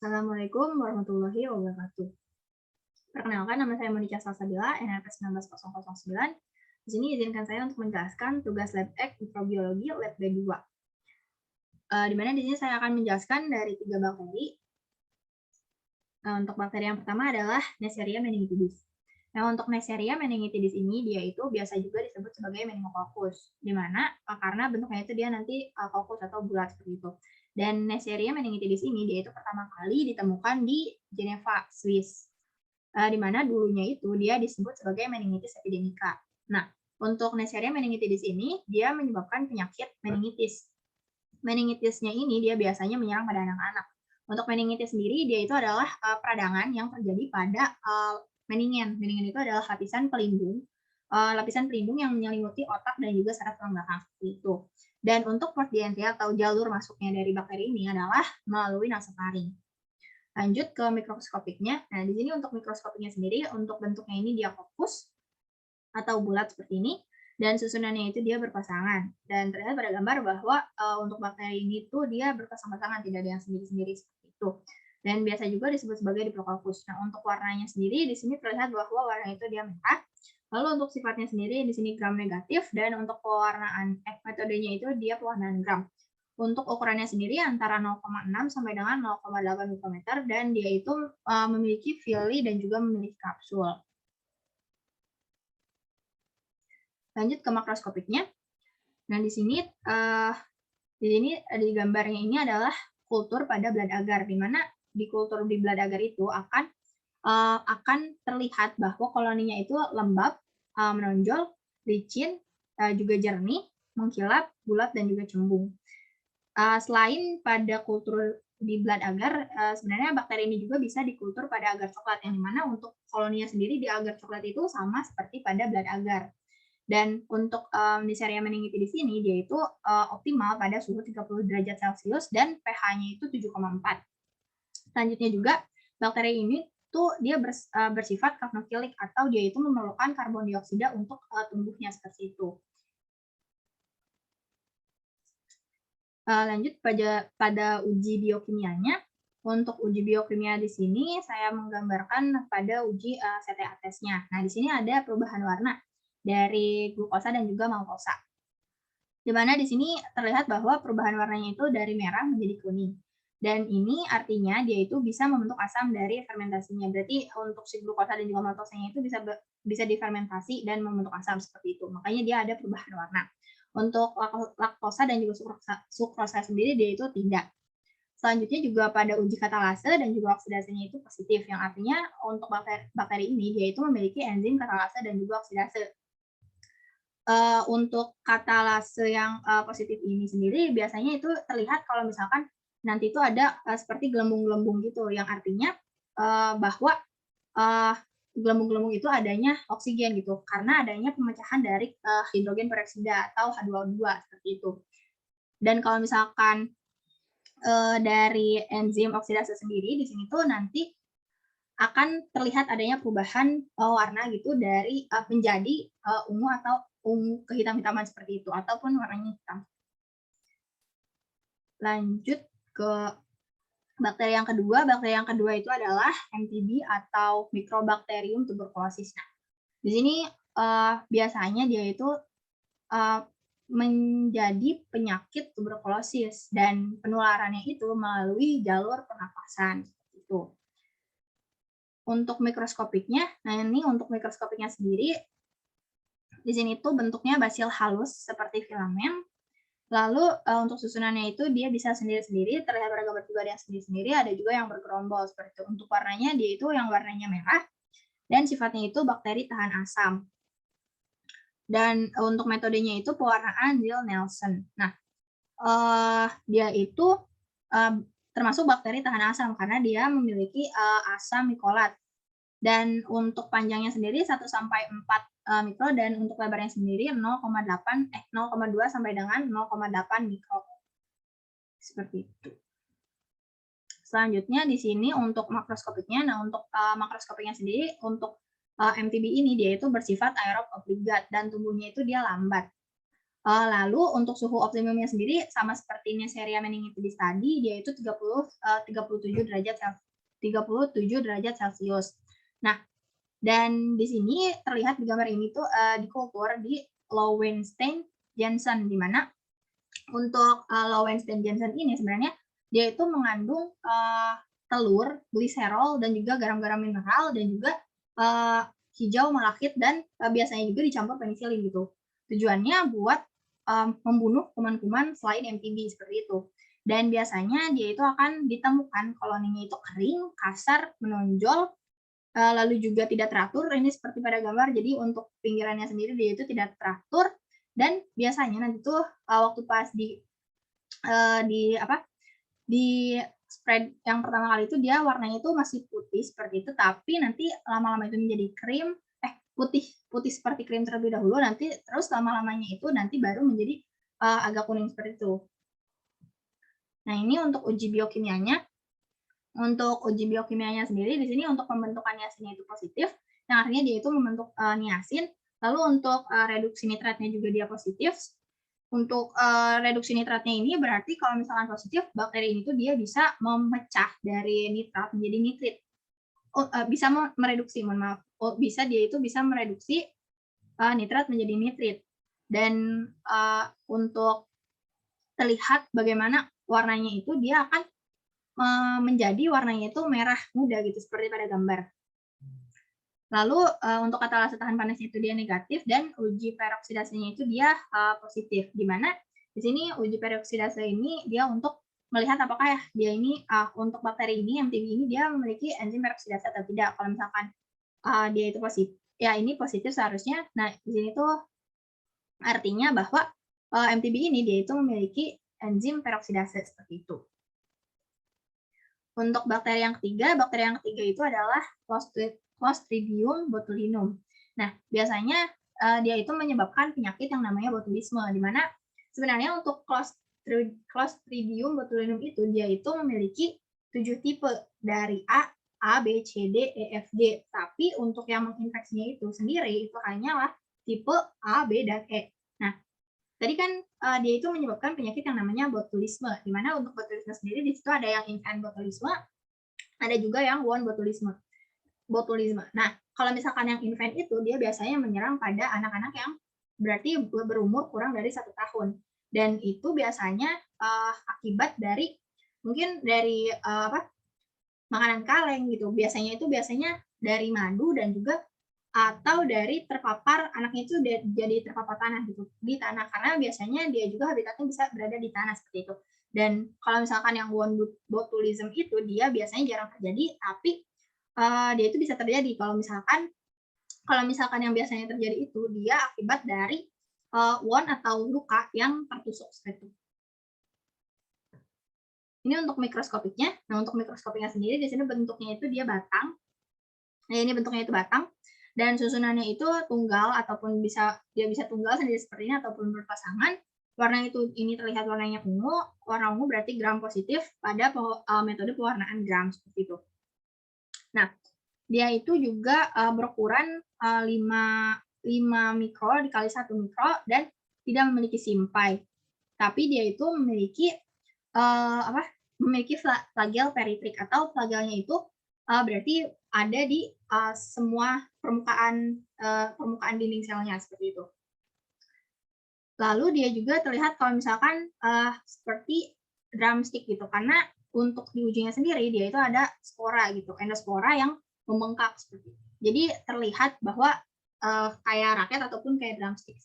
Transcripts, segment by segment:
Assalamualaikum warahmatullahi wabarakatuh. Perkenalkan, nama saya Monica Salsabila, NRP 19009. Di sini izinkan saya untuk menjelaskan tugas Lab X Mikrobiologi Lab B2. Di mana di sini saya akan menjelaskan dari 3 bakteri. Untuk bakteri yang pertama adalah Neisseria meningitidis. Nah, untuk Neisseria meningitidis ini dia itu biasa juga disebut sebagai meningococcus, di mana karena bentuknya itu dia nanti kokus atau bulat seperti itu. Dan Neisseria meningitidis ini dia itu pertama kali ditemukan di Geneva, Swiss. Di mana dulunya itu dia disebut sebagai meningitis epidemika. Nah, untuk Neisseria meningitidis ini dia menyebabkan penyakit meningitis. Meningitisnya ini dia biasanya menyerang pada anak-anak. Untuk meningitis sendiri dia itu adalah peradangan yang terjadi pada meningen. Meningen itu adalah lapisan pelindung yang menyelimuti otak dan juga saraf tulang belakang seperti itu. Dan untuk port d'entrée atau jalur masuknya dari bakteri ini adalah melalui nasofaring. Lanjut ke mikroskopiknya. Nah, di sini untuk mikroskopiknya sendiri, untuk bentuknya ini dia kokus atau bulat seperti ini, dan susunannya itu dia berpasangan. Dan terlihat pada gambar bahwa untuk bakteri ini tuh dia berpasang-pasangan, tidak ada yang sendiri-sendiri seperti itu. Dan biasa juga disebut sebagai diplococcus. Nah, untuk warnanya sendiri di sini terlihat bahwa warna itu dia merah. Lalu untuk sifatnya sendiri di sini gram negatif, dan untuk pewarnaan metodenya itu dia pewarnaan gram. Untuk ukurannya sendiri antara 0,6 sampai dengan 0,8 mikrometer, dan dia itu memiliki villi dan juga memiliki kapsul. Lanjut ke makroskopiknya. Nah, di sini di gambarnya ini adalah kultur pada blood agar, di mana di kultur di blood agar itu akan terlihat bahwa koloninya itu lembab, menonjol, licin, juga jernih, mengkilap, bulat, dan juga cembung. Selain pada kultur di blood agar, sebenarnya bakteri ini juga bisa dikultur pada agar coklat, yang dimana untuk koloninya sendiri di agar coklat itu sama seperti pada blood agar. Dan untuk Neisseria meningitidis ini dia itu optimal pada suhu 30 derajat Celcius dan pH-nya itu 7,4. Selanjutnya juga bakteri ini tuh dia bersifat kapnofilik atau dia itu memerlukan karbon dioksida untuk tumbuhnya seperti itu. Lanjut pada uji biokimianya. Untuk uji biokimia di sini saya menggambarkan pada uji CTA testnya. Nah, di sini ada perubahan warna dari glukosa dan juga maltosa. Di mana di sini terlihat bahwa perubahan warnanya itu dari merah menjadi kuning. Dan ini artinya dia itu bisa membentuk asam dari fermentasinya. Berarti untuk si glukosa dan juga maltosanya itu bisa difermentasi dan membentuk asam seperti itu. Makanya dia ada perubahan warna. Untuk laktosa dan juga sukrosa sendiri dia itu tidak. Selanjutnya juga pada uji katalase dan juga oksidasinya itu positif, yang artinya untuk bakteri ini dia itu memiliki enzim katalase dan juga oksidase. Untuk katalase yang positif ini sendiri biasanya itu terlihat kalau misalkan nanti itu ada seperti gelembung-gelembung gitu, yang artinya bahwa gelembung-gelembung itu adanya oksigen gitu, karena adanya pemecahan dari hidrogen peroksida atau H2O2 seperti itu. Dan kalau misalkan dari enzim oksidase sendiri di sini tuh nanti akan terlihat adanya perubahan warna gitu dari menjadi ungu atau ungu kehitam-hitaman seperti itu, ataupun warnanya hitam. Lanjut ke bakteri yang kedua itu adalah MTB atau Mycobacterium tuberculosis. Nah, di sini biasanya dia itu menjadi penyakit tuberkulosis dan penularannya itu melalui jalur pernapasan seperti itu. Untuk mikroskopiknya, nah ini untuk mikroskopiknya sendiri di sini tuh bentuknya basil halus seperti filamen. Lalu untuk susunannya itu dia bisa sendiri-sendiri, terlihat pada gambar juga ada yang sendiri-sendiri, ada juga yang bergerombol seperti itu. Untuk warnanya dia itu yang warnanya merah dan sifatnya itu bakteri tahan asam. Dan untuk metodenya itu pewarnaan Ziehl-Neelsen. Nah, dia itu termasuk bakteri tahan asam karena dia memiliki asam mikolat. Dan untuk panjangnya sendiri 1 sampai 4 mikro, dan untuk lebarnya sendiri 0,2 sampai dengan 0,8 mikro. Seperti itu. Selanjutnya di sini untuk makroskopiknya. Nah, untuk makroskopiknya sendiri untuk MTB ini dia itu bersifat aerob obligat dan tumbuhnya itu dia lambat. Lalu untuk suhu optimumnya sendiri sama seperti Neisseria meningitidis tadi, dia itu 37 derajat Celcius. Nah, dan di sini terlihat di gambar ini tuh dikultur di Lowenstein-Jansen, di mana untuk Lowenstein-Jansen ini sebenarnya dia itu mengandung telur, gliserol, dan juga garam-garam mineral, dan juga hijau malakit, dan biasanya juga dicampur penisilin gitu. Tujuannya buat membunuh kuman-kuman selain MTB seperti itu. Dan biasanya dia itu akan ditemukan koloninya itu kering, kasar, menonjol, lalu juga tidak teratur. Ini seperti pada gambar, jadi untuk pinggirannya sendiri dia itu tidak teratur, dan biasanya nanti tuh waktu pas di spread yang pertama kali itu dia warnanya itu masih putih seperti itu, tapi nanti lama-lama itu menjadi krim, putih seperti krim terlebih dahulu, nanti terus lama-lamanya itu nanti baru menjadi agak kuning seperti itu. Nah, ini untuk uji biokimianya. Untuk uji biokimianya sendiri di sini untuk pembentukan niasinnya itu positif, yang artinya dia itu membentuk niasin. Lalu untuk reduksi nitratnya juga dia positif. Untuk reduksi nitratnya ini berarti kalau misalkan positif, bakteri ini tuh dia bisa memecah dari nitrat menjadi nitrit. Bisa mereduksi, mohon maaf. Dia itu bisa mereduksi nitrat menjadi nitrit. Dan untuk terlihat bagaimana warnanya itu, dia akan menjadi warnanya itu merah muda gitu, seperti pada gambar. Lalu untuk katalase tahan panasnya itu dia negatif, dan uji peroksidasenya itu dia positif. Di mana di sini uji peroksidase ini dia untuk melihat apakah ya dia ini untuk bakteri ini MTB ini dia memiliki enzim peroksidase atau tidak. Kalau misalkan dia itu positif, ya ini positif seharusnya. Nah, di sini tuh artinya bahwa MTB ini dia itu memiliki enzim peroksidase seperti itu. Untuk bakteri yang ketiga itu adalah Clostridium botulinum. Nah, biasanya dia itu menyebabkan penyakit yang namanya botulisme, di mana sebenarnya untuk Clostridium botulinum itu dia itu memiliki 7 tipe dari A, B, C, D, E, F, G. Tapi untuk yang menginfeksinya itu sendiri itu hanyalah tipe A, B, dan E. Nah, tadi kan dia itu menyebabkan penyakit yang namanya botulisme, di mana untuk botulisme sendiri di situ ada yang infant botulisme, ada juga yang wound botulisme. Nah, kalau misalkan yang infant itu dia biasanya menyerang pada anak-anak yang berarti berumur kurang dari 1 tahun, dan itu biasanya akibat dari mungkin dari makanan kaleng gitu. Biasanya dari madu, dan juga atau dari terpapar anaknya itu jadi terpapar tanah gitu, di tanah, karena biasanya dia juga habitatnya bisa berada di tanah seperti itu. Dan kalau misalkan yang wound botulism itu dia biasanya jarang terjadi, tapi dia itu bisa terjadi kalau misalkan yang biasanya terjadi itu dia akibat dari wound atau luka yang tertusuk seperti itu. Ini untuk mikroskopiknya. Nah, untuk mikroskopiknya sendiri di sini bentuknya itu dia batang. Nah, ini bentuknya itu batang, dan susunannya itu tunggal, ataupun bisa tunggal sendiri seperti ini ataupun berpasangan. Warna ini terlihat warnanya ungu. Warna ungu berarti gram positif pada metode pewarnaan gram seperti itu. Nah, dia itu juga berukuran 5 mikro dikali 1 mikro dan tidak memiliki simpai. Tapi dia itu memiliki flagel peritrik, atau flagelnya itu berarti ada di semua permukaan dinding selnya seperti itu. Lalu dia juga terlihat kalau misalkan seperti drumstick gitu, karena untuk di ujungnya sendiri dia itu ada spora gitu, endospora yang membengkak seperti itu. Jadi terlihat bahwa kayak raket ataupun kayak drumstick.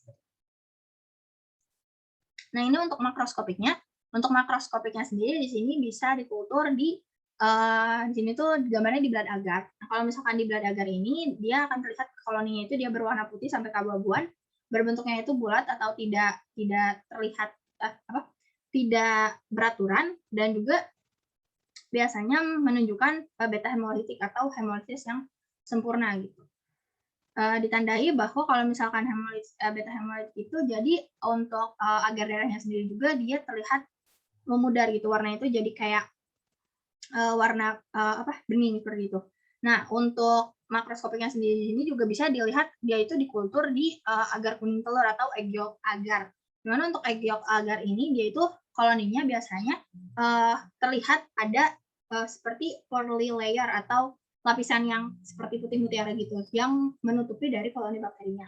Nah, ini untuk makroskopiknya. Untuk makroskopiknya sendiri di sini bisa dikultur di sini tuh gambarnya di blood agar. Nah, kalau misalkan di blood agar ini dia akan terlihat koloninya itu dia berwarna putih sampai keabu-abuan, berbentuknya itu bulat atau tidak terlihat tidak beraturan, dan juga biasanya menunjukkan beta hemolitik atau hemolisis yang sempurna gitu. Ditandai bahwa kalau misalkan beta hemolitik itu jadi untuk agar darahnya sendiri juga dia terlihat memudar gitu, warna itu jadi kayak warna bening seperti itu. Nah, untuk makroskopiknya sendiri ini juga bisa dilihat dia itu dikultur di agar kuning telur atau egg yolk agar. Dimana untuk egg yolk agar ini dia itu koloninya biasanya terlihat ada seperti pearly layer atau lapisan yang seperti putih mutiara gitu yang menutupi dari koloni bakterinya.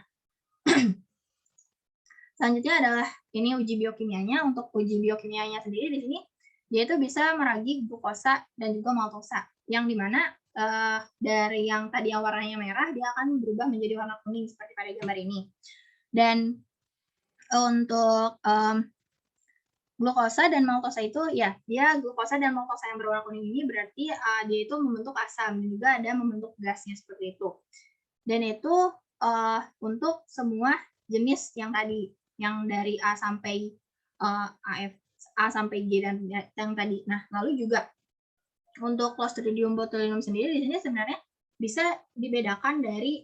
Selanjutnya adalah ini uji biokimianya. Untuk uji biokimianya sendiri di sini dia itu bisa meragi glukosa dan juga maltosa, yang dimana dari yang tadi yang warnanya merah dia akan berubah menjadi warna kuning seperti pada gambar ini. Dan untuk glukosa dan maltosa itu ya dia glukosa dan maltosa yang berwarna kuning ini berarti dia itu membentuk asam dan juga ada membentuk gasnya seperti itu. Dan itu untuk semua jenis yang tadi, yang dari A sampai A sampai G dan yang tadi. Nah, lalu juga untuk Clostridium botulinum sendiri di sini sebenarnya bisa dibedakan dari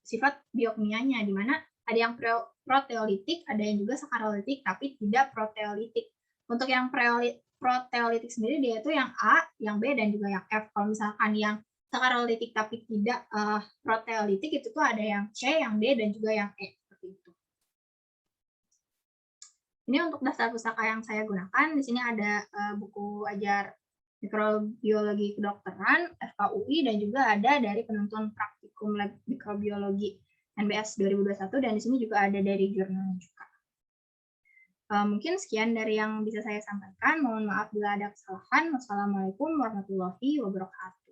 sifat biokimianya, di mana ada yang proteolitik, ada yang juga sakarolitik, tapi tidak proteolitik. Untuk yang proteolitik sendiri dia itu yang A, yang B, dan juga yang F. Kalau misalkan yang sakarolitik tapi tidak proteolitik itu tuh ada yang C, yang D, dan juga yang E seperti itu. Ini untuk dasar pustaka yang saya gunakan. Di sini ada buku ajar mikrobiologi kedokteran FKUI dan juga ada dari penuntun praktikum lab mikrobiologi NBS 2021 dan di sini juga ada dari jurnalnya juga. Mungkin sekian dari yang bisa saya sampaikan. Mohon maaf bila ada kesalahan. Wassalamualaikum warahmatullahi wabarakatuh.